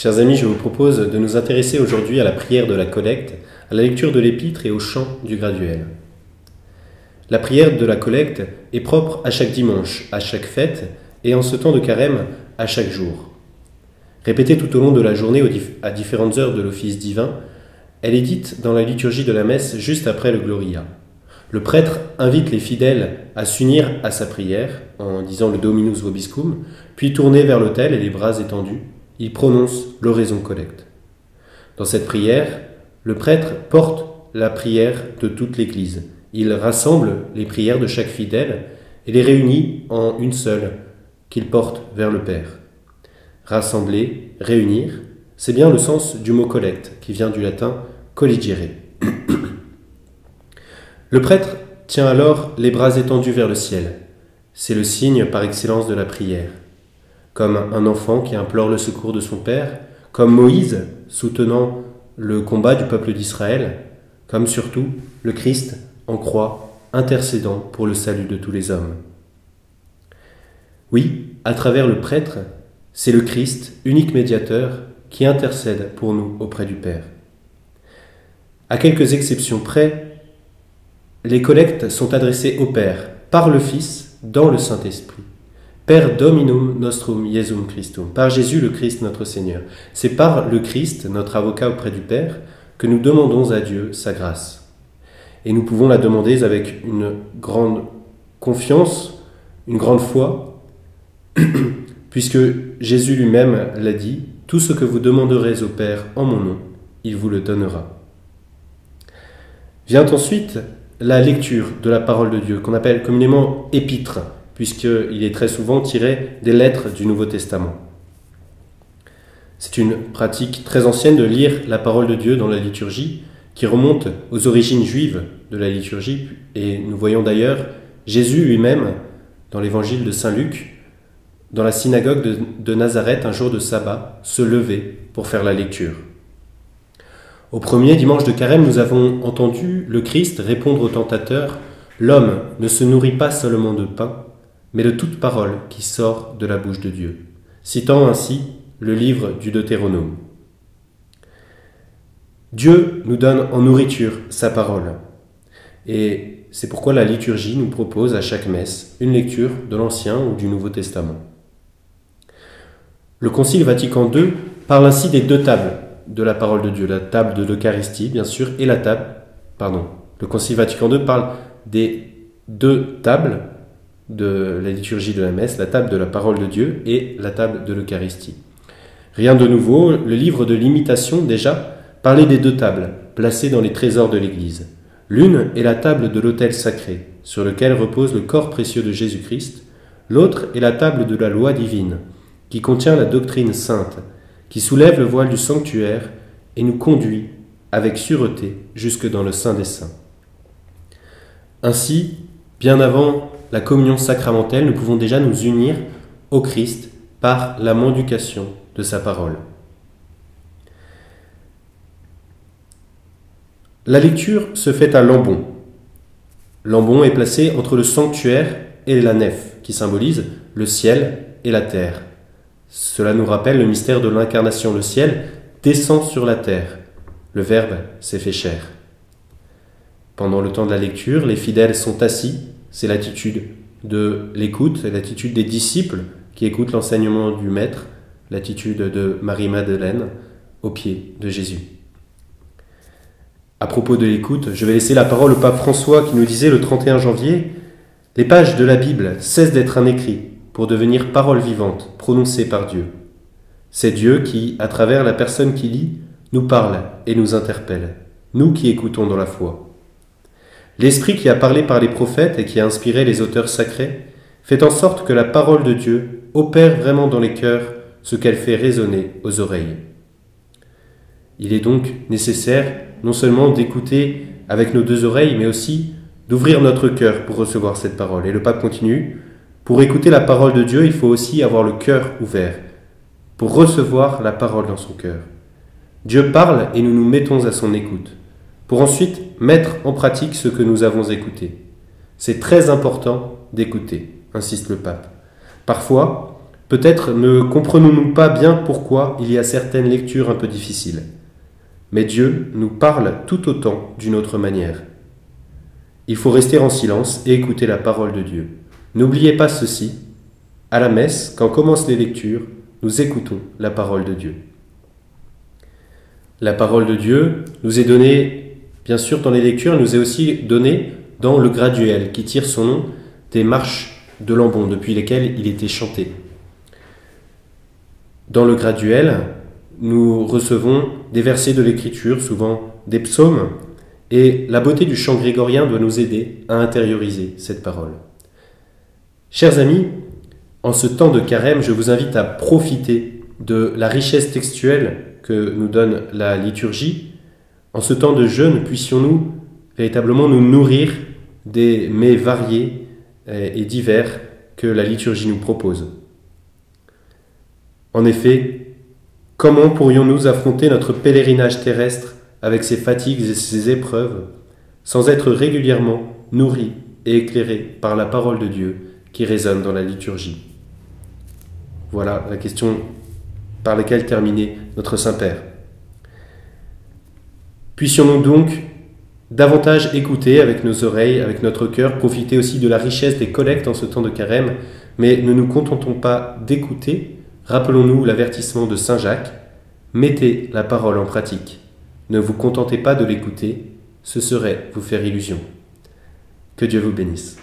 Chers amis, je vous propose de nous intéresser aujourd'hui à la prière de la collecte, à la lecture de l'épître et au chant du graduel. La prière de la collecte est propre à chaque dimanche, à chaque fête et en ce temps de carême, à chaque jour. Répétée tout au long de la journée à différentes heures de l'office divin, elle est dite dans la liturgie de la messe juste après le Gloria. Le prêtre invite les fidèles à s'unir à sa prière en disant le Dominus vobiscum, puis tourné vers l'autel et les bras étendus, il prononce l'oraison collecte. Dans cette prière, le prêtre porte la prière de toute l'Église. Il rassemble les prières de chaque fidèle et les réunit en une seule qu'il porte vers le Père. Rassembler, réunir, c'est bien le sens du mot collecte qui vient du latin colligere. Le prêtre tient alors les bras étendus vers le ciel. C'est le signe par excellence de la prière. Comme un enfant qui implore le secours de son père, comme Moïse soutenant le combat du peuple d'Israël, comme surtout le Christ en croix intercédant pour le salut de tous les hommes. Oui, à travers le prêtre, c'est le Christ, unique médiateur, qui intercède pour nous auprès du Père. À quelques exceptions près, les collectes sont adressées au Père, par le Fils, dans le Saint-Esprit. Père Dominum Nostrum Iesum Christum, par Jésus le Christ notre Seigneur. C'est par le Christ, notre avocat auprès du Père, que nous demandons à Dieu sa grâce. Et nous pouvons la demander avec une grande confiance, une grande foi, puisque Jésus lui-même l'a dit, « Tout ce que vous demanderez au Père en mon nom, il vous le donnera. » Vient ensuite la lecture de la parole de Dieu, qu'on appelle communément épître, puisqu'il est très souvent tiré des lettres du Nouveau Testament. C'est une pratique très ancienne de lire la parole de Dieu dans la liturgie, qui remonte aux origines juives de la liturgie, et nous voyons d'ailleurs Jésus lui-même, dans l'évangile de Saint Luc, dans la synagogue de Nazareth, un jour de sabbat, se lever pour faire la lecture. Au premier dimanche de carême, nous avons entendu le Christ répondre au tentateur « L'homme ne se nourrit pas seulement de pain, mais de toute parole qui sort de la bouche de Dieu », citant ainsi le livre du Deutéronome. Dieu nous donne en nourriture sa parole. Et c'est pourquoi la liturgie nous propose à chaque messe une lecture de l'Ancien ou du Nouveau Testament. Le Concile Vatican II parle ainsi des deux tables de la parole de Dieu, la table de l'Eucharistie, bien sûr, et le Concile Vatican II parle des deux tables de la liturgie de la messe, la table de la parole de Dieu et la table de l'Eucharistie. Rien de nouveau, le livre de l'Imitation, déjà, parlait des deux tables, placées dans les trésors de l'Église. L'une est la table de l'autel sacré, sur lequel repose le corps précieux de Jésus-Christ. L'autre est la table de la loi divine, qui contient la doctrine sainte, qui soulève le voile du sanctuaire et nous conduit avec sûreté jusque dans le Saint des Saints. Ainsi, bien avant la communion sacramentelle, nous pouvons déjà nous unir au Christ par la mendication de sa parole. La lecture se fait à l'ambon. L'ambon est placé entre le sanctuaire et la nef, qui symbolise le ciel et la terre. Cela nous rappelle le mystère de l'incarnation. Le ciel descend sur la terre. Le Verbe s'est fait chair. Pendant le temps de la lecture, les fidèles sont assis. C'est l'attitude de l'écoute, c'est l'attitude des disciples qui écoutent l'enseignement du Maître, l'attitude de Marie-Madeleine aux pieds de Jésus. À propos de l'écoute, je vais laisser la parole au pape François qui nous disait le 31 janvier « Les pages de la Bible cessent d'être un écrit pour devenir parole vivante prononcée par Dieu. C'est Dieu qui, à travers la personne qui lit, nous parle et nous interpelle, nous qui écoutons dans la foi. L'Esprit qui a parlé par les prophètes et qui a inspiré les auteurs sacrés fait en sorte que la parole de Dieu opère vraiment dans les cœurs ce qu'elle fait résonner aux oreilles. Il est donc nécessaire non seulement d'écouter avec nos deux oreilles, mais aussi d'ouvrir notre cœur pour recevoir cette parole. Et le pape continue, pour écouter la parole de Dieu, il faut aussi avoir le cœur ouvert, pour recevoir la parole dans son cœur. Dieu parle et nous nous mettons à son écoute, pour ensuite mettre en pratique ce que nous avons écouté. C'est très important d'écouter, insiste le pape. Parfois, Peut-être ne comprenons-nous pas bien pourquoi il y a certaines lectures un peu difficiles. Mais Dieu nous parle tout autant d'une autre manière. Il faut rester en silence et écouter la parole de Dieu. N'oubliez pas ceci, à la messe, quand commencent les lectures, nous écoutons la parole de Dieu. La parole de Dieu nous est donnée, bien sûr, dans les lectures, elle nous est aussi donnée dans le graduel, qui tire son nom des marches de Lambon, depuis lesquelles il était chanté. Dans le graduel, nous recevons des versets de l'Écriture, souvent des psaumes, et la beauté du chant grégorien doit nous aider à intérioriser cette parole. Chers amis, en ce temps de carême, je vous invite à profiter de la richesse textuelle que nous donne la liturgie. En ce temps de jeûne, puissions-nous véritablement nous nourrir des mets variés et divers que la liturgie nous propose. En effet, comment pourrions-nous affronter notre pèlerinage terrestre avec ses fatigues et ses épreuves sans être régulièrement nourris et éclairés par la parole de Dieu qui résonne dans la liturgie? Voilà la question par laquelle terminait notre Saint-Père. Puissions-nous donc davantage écouter avec nos oreilles, avec notre cœur, profiter aussi de la richesse des collectes en ce temps de carême, mais ne nous contentons pas d'écouter. Rappelons-nous l'avertissement de Saint Jacques, mettez la parole en pratique. Ne vous contentez pas de l'écouter, ce serait vous faire illusion. Que Dieu vous bénisse.